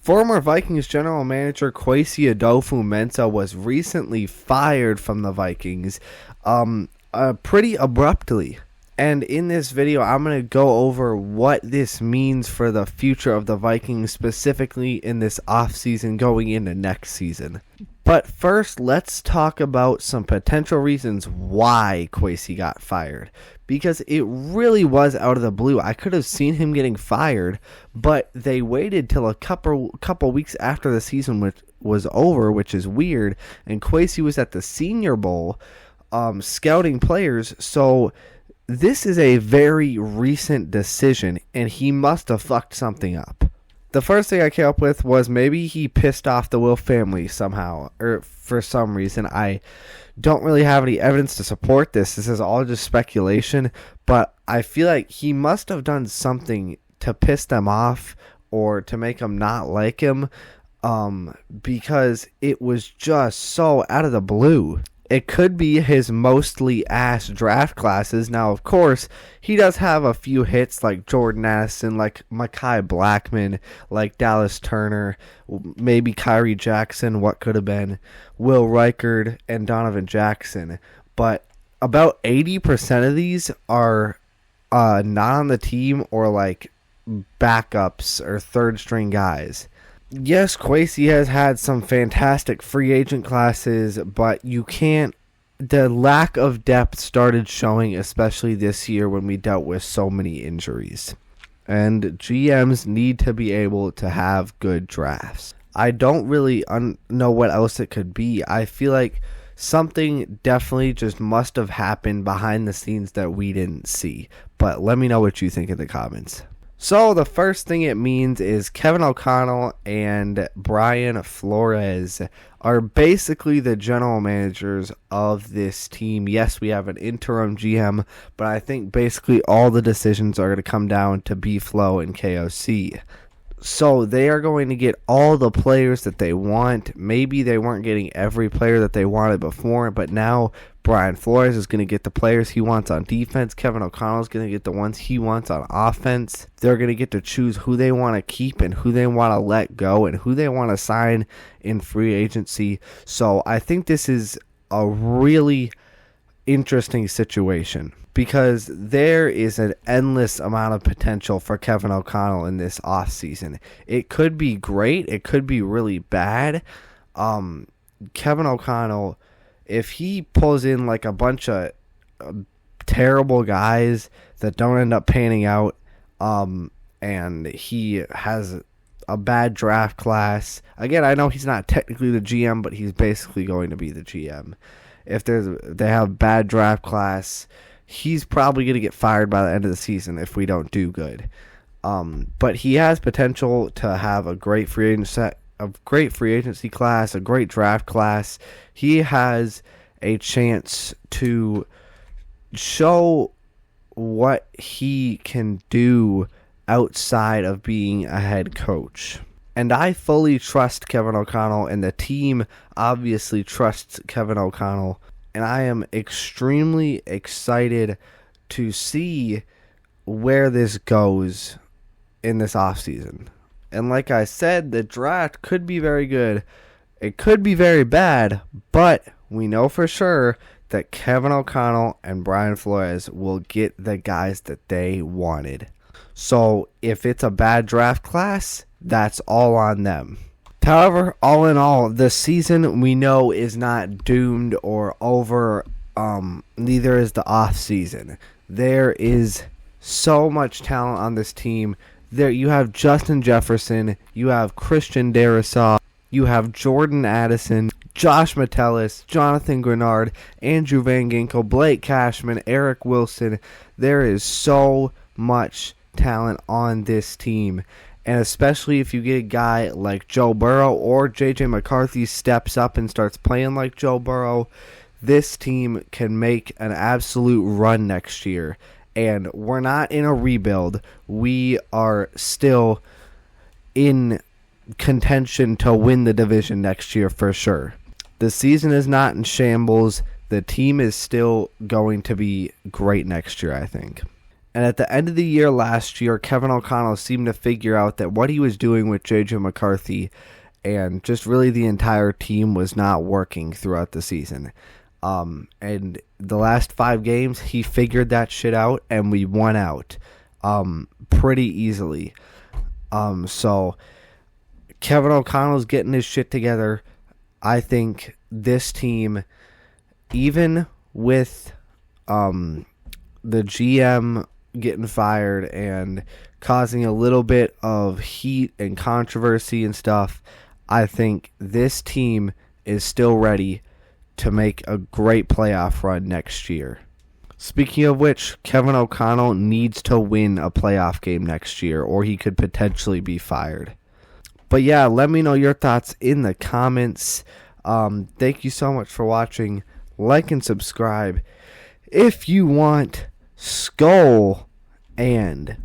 Former Vikings general manager Kwesi Adolfo-Mensah was recently fired from the Vikings pretty abruptly. And in this video, I'm going to go over what this means for the future of the Vikings, specifically in this offseason going into next season. But first, let's talk about some potential reasons why Kwesi got fired. Because it really was out of the blue. I could have seen him getting fired, but they waited till a couple weeks after the season was over, which is weird. And Kwesi was at the Senior Bowl scouting players, so this is a very recent decision, and he must have fucked something up. The first thing I came up with was maybe he pissed off the Will family somehow, or for some reason. I don't really have any evidence to support this. This is all just speculation, but I feel like he must have done something to piss them off or to make them not like him, because it was just so out of the blue. It could be his mostly ass draft classes. Now, of course, he does have a few hits like Jordan Addison, like Mekhi Blackman, like Dallas Turner, maybe Kyrie Jackson, what could have been, Will Reichard, and Donovan Jackson. But about 80% of these are not on the team or like backups or third-string guys. Yes, Kwesi has had some fantastic free agent classes, but the lack of depth started showing, especially this year when we dealt with so many injuries. And GMs need to be able to have good drafts. I don't really know what else it could be. I feel like something definitely just must have happened behind the scenes that we didn't see. But let me know what you think in the comments. So the first thing it means is Kevin O'Connell and Brian Flores are basically the general managers of this team. Yes, we have an interim GM, but I think basically all the decisions are going to come down to B-Flow and KOC. So they are going to get all the players that they want. Maybe they weren't getting every player that they wanted before, but now Brian Flores is going to get the players he wants on defense. Kevin O'Connell is going to get the ones he wants on offense. They're going to get to choose who they want to keep and who they want to let go and who they want to sign in free agency. So I think this is a really interesting situation, because there is an endless amount of potential for Kevin O'Connell in this offseason. It could be great. It could be really bad. Kevin O'Connell, if he pulls in like a bunch of terrible guys that don't end up panning out, and he has a bad draft class. Again, I know he's not technically the GM, but he's basically going to be the GM. If they have bad draft class, he's probably going to get fired by the end of the season if we don't do good. But he has potential to have a great free agency class, a great draft class. He has a chance to show what he can do outside of being a head coach. And I fully trust Kevin O'Connell, and the team obviously trusts Kevin O'Connell. And I am extremely excited to see where this goes in this offseason. And like I said, the draft could be very good. It could be very bad, but we know for sure that Kevin O'Connell and Brian Flores will get the guys that they wanted. So if it's a bad draft class, that's all on them. However, all in all, the season we know is not doomed or over. Neither is the off season. There is so much talent on this team. There you have Justin Jefferson, you have Christian Darrisaw, you have Jordan Addison, Josh Metellus, Jonathan Grenard, Andrew Van Ginkel, Blake Cashman, Eric Wilson. There is so much talent on this team. And especially if you get a guy like Joe Burrow or J.J. McCarthy steps up and starts playing like Joe Burrow, this team can make an absolute run next year. And we're not in a rebuild. We are still in contention to win the division next year for sure. The season is not in shambles. The team is still going to be great next year, I think. And at the end of the year last year, Kevin O'Connell seemed to figure out that what he was doing with J.J. McCarthy and just really the entire team was not working throughout the season. And the last 5 games, he figured that shit out, and we won out pretty easily. So Kevin O'Connell's getting his shit together. I think this team, even with the GM getting fired and causing a little bit of heat and controversy and stuff, I think this team is still ready to make a great playoff run next year. Speaking of which, Kevin O'Connell needs to win a playoff game next year, or he could potentially be fired. But yeah, let me know your thoughts in the comments. Thank you so much for watching. Like and subscribe if you want. Skull and